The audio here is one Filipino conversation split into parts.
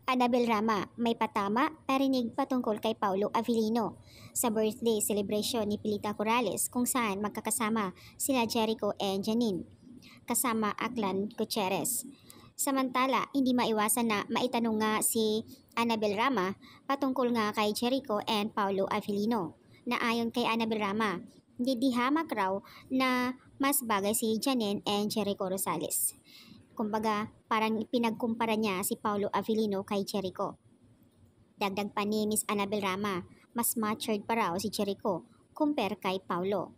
Annabel Rama, may patama, parinig patungkol kay Paulo Avellino sa birthday celebration ni Pilita Corrales kung saan magkakasama sila Jericho and Janine, kasama Aklan Gutierrez. Samantala, hindi maiwasan na maitanong nga si Annabel Rama patungkol nga kay Jericho and Paulo Avellino na ayon kay Annabel Rama, hindi hamak raw na mas bagay si Janine and Jericho Rosales. Kumbaga, parang pinagkumpara niya si Paulo Avellino kay Jericho. Dagdag pa ni Miss Annabel Rama, mas matured pa raw si Jericho compare kay Paulo.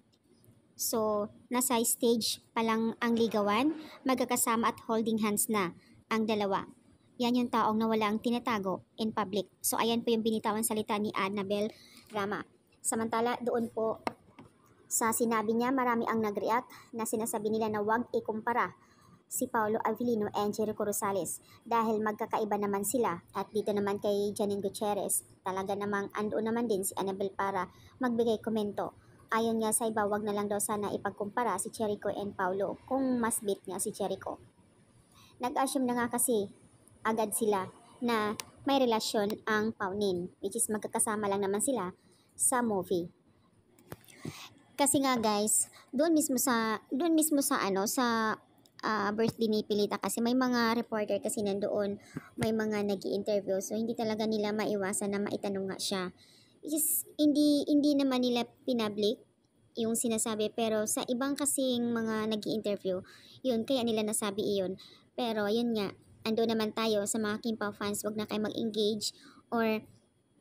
So, nasa stage pa lang ang ligawan, magkakasama at holding hands na ang dalawa. Yan yung taong nawala ang tinatago in public. So, ayan po yung binitawan salita ni Annabel Rama. Samantala, doon po sa sinabi niya, marami ang nag-react na sinasabi nila na huwag ikumpara si Paulo Avellino and Jericho Rosales dahil magkakaiba naman sila. At dito naman kay Janine Gutierrez, talaga namang andoon naman din si Annabel para magbigay komento. Ayon nga sa iba, wag na lang daw sana ipagkumpara si Jericho and Paulo kung mas beat nga si Jericho. Nag-assume na nga kasi agad sila na may relasyon ang Paunin, which is magkakasama lang naman sila sa movie. Kasi nga guys, doon mismo sa birthday ni Pilita kasi may mga reporter kasi nandoon, may mga nag-i-interview, so hindi talaga nila maiwasan na maitanong nga siya. Hindi naman nila pinablik yung sinasabi, pero sa ibang kasing mga nag-i-interview, yun, kaya nila nasabi iyon. Pero yun nga, ando naman tayo sa mga Kimpaw fans, wag na kayo mag-engage or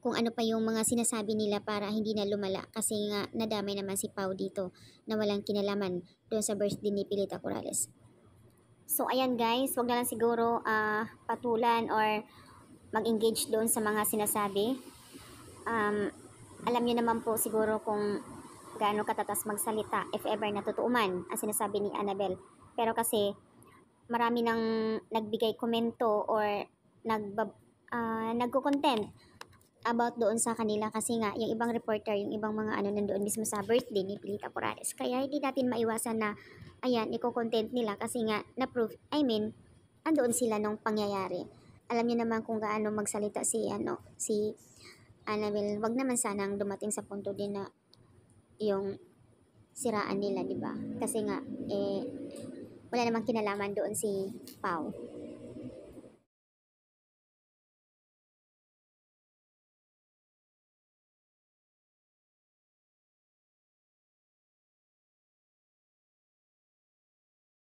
kung ano pa yung mga sinasabi nila para hindi na lumala, kasi nga nadamay naman si Pau dito na walang kinalaman doon sa birthday ni Pilita Corrales. So ayan guys, wag na lang siguro patulan or mag-engage doon sa mga sinasabi. Alam niyo naman po siguro kung gaano katatas magsalita if ever natutuo man ang sinasabi ni Annabel. Pero kasi marami nang nagbigay komento or nagko-content about doon sa kanila kasi nga yung ibang reporter, yung ibang mga nandoon mismo sa birthday ni Pilita Corrales. Kaya hindi natin maiwasan na ayan, iko-content nila kasi nga na-prove, andoon sila nung pangyayari. Alam niyo naman kung gaano magsalita si Annabel. Wag naman sanang dumating sa punto din na yung siraan nila, di ba? Kasi nga wala namang kinalaman doon si Pau.